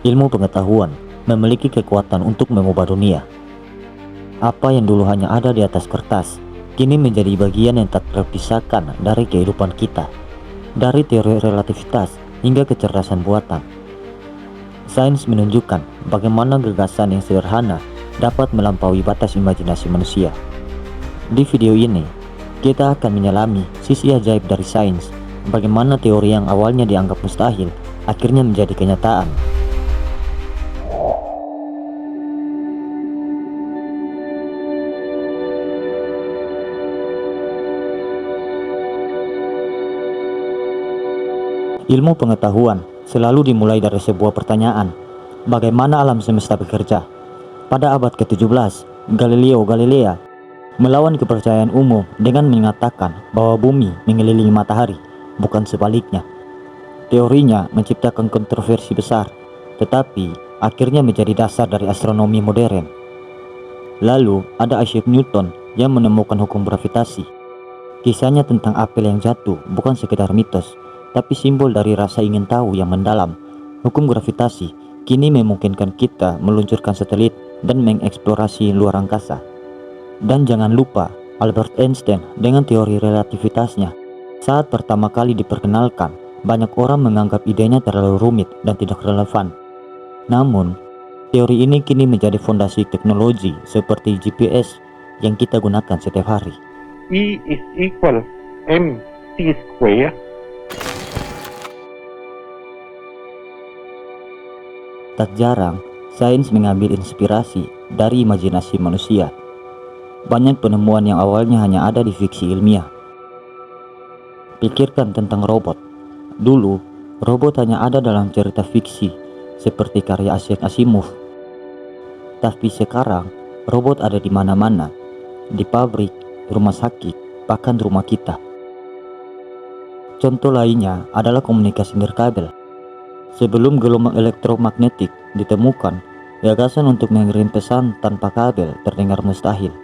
Ilmu pengetahuan memiliki kekuatan untuk mengubah dunia. Apa yang dulu hanya ada di atas kertas, kini menjadi bagian yang tak terpisahkan dari kehidupan kita. Dari teori relativitas hingga kecerdasan buatan, sains menunjukkan bagaimana gagasan yang sederhana dapat melampaui batas imajinasi manusia. Di video ini, kita akan menyelami sisi ajaib dari sains, bagaimana teori yang awalnya dianggap mustahil akhirnya menjadi kenyataan. Ilmu pengetahuan selalu dimulai dari sebuah pertanyaan, bagaimana alam semesta bekerja? Pada abad ke-17, Galileo Galilei melawan kepercayaan umum dengan mengatakan bahwa bumi mengelilingi matahari, bukan sebaliknya. Teorinya menciptakan kontroversi besar, tetapi akhirnya menjadi dasar dari astronomi modern. Lalu ada Isaac Newton yang menemukan hukum gravitasi. Kisahnya tentang apel yang jatuh bukan sekedar mitos, tapi simbol dari rasa ingin tahu yang mendalam. Hukum gravitasi kini memungkinkan kita meluncurkan satelit dan mengeksplorasi luar angkasa. Dan jangan lupa Albert Einstein dengan teori relativitasnya. Saat pertama kali diperkenalkan, banyak orang menganggap idenya terlalu rumit dan tidak relevan. Namun, teori ini kini menjadi fondasi teknologi seperti GPS yang kita gunakan setiap hari. E is equal mc square. Tak jarang, sains mengambil inspirasi dari imajinasi manusia. Banyak penemuan yang awalnya hanya ada di fiksi ilmiah. Pikirkan tentang robot. Dulu, robot hanya ada dalam cerita fiksi, seperti karya Isaac Asimov. Tapi sekarang, robot ada di mana-mana, di pabrik, rumah sakit, bahkan rumah kita. Contoh lainnya adalah komunikasi nirkabel. Sebelum gelombang elektromagnetik ditemukan, gagasan untuk mengirim pesan tanpa kabel terdengar mustahil.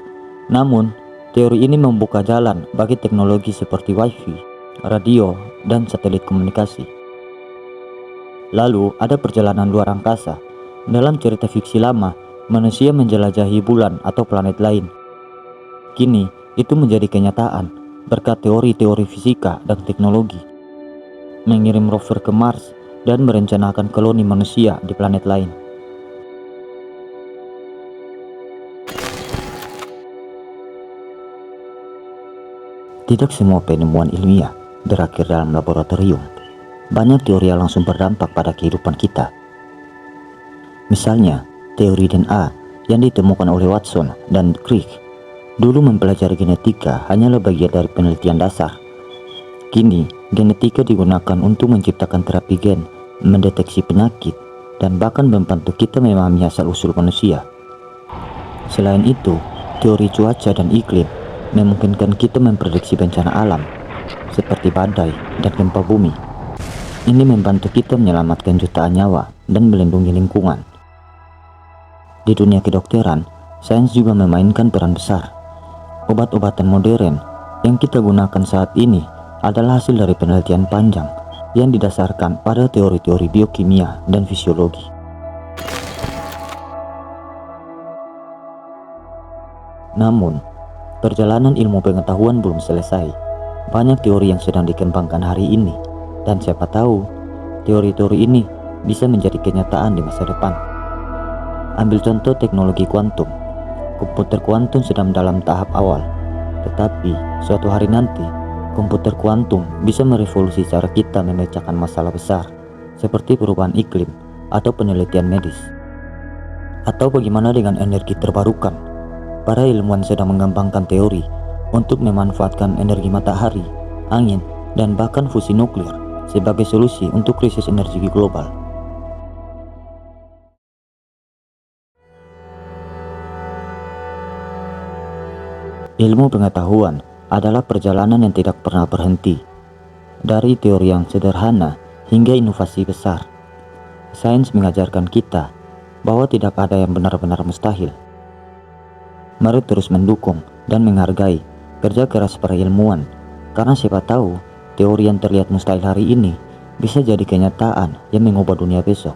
Namun, teori ini membuka jalan bagi teknologi seperti Wi-Fi, radio, dan satelit komunikasi. Lalu, ada perjalanan luar angkasa. Dalam cerita fiksi lama, manusia menjelajahi bulan atau planet lain. Kini, itu menjadi kenyataan berkat teori-teori fisika dan teknologi. Mengirim rover ke Mars dan merencanakan koloni manusia di planet lain. Tidak semua penemuan ilmiah berakhir dalam laboratorium. Banyak teori yang langsung berdampak pada kehidupan kita. Misalnya, teori DNA yang ditemukan oleh Watson dan Crick. Dulu mempelajari genetika hanyalah bagian dari penelitian dasar. Kini, genetika digunakan untuk menciptakan terapi gen, mendeteksi penyakit, dan bahkan membantu kita memahami asal-usul manusia. Selain itu, teori cuaca dan iklim memungkinkan kita memprediksi bencana alam, seperti badai dan gempa bumi. Ini membantu kita menyelamatkan jutaan nyawa dan melindungi lingkungan. Di dunia kedokteran, sains juga memainkan peran besar. Obat-obatan modern yang kita gunakan saat ini adalah hasil dari penelitian panjang yang didasarkan pada teori-teori biokimia dan fisiologi. Namun, perjalanan ilmu pengetahuan belum selesai. Banyak teori yang sedang dikembangkan hari ini, dan siapa tahu teori-teori ini bisa menjadi kenyataan di masa depan. Ambil contoh teknologi kuantum. Komputer kuantum sedang dalam tahap awal, tetapi suatu hari nanti komputer kuantum bisa merevolusi cara kita memecahkan masalah besar, seperti perubahan iklim atau penelitian medis. Atau bagaimana dengan energi terbarukan? Para ilmuwan sedang mengembangkan teori untuk memanfaatkan energi matahari, angin, dan bahkan fusi nuklir sebagai solusi untuk krisis energi global. Ilmu pengetahuan adalah perjalanan yang tidak pernah berhenti. Dari teori yang sederhana hingga inovasi besar, sains mengajarkan kita bahwa tidak ada yang benar-benar mustahil. Mari terus mendukung dan menghargai kerja keras para ilmuwan, karena siapa tahu teori yang terlihat mustahil hari ini bisa jadi kenyataan yang mengubah dunia besok.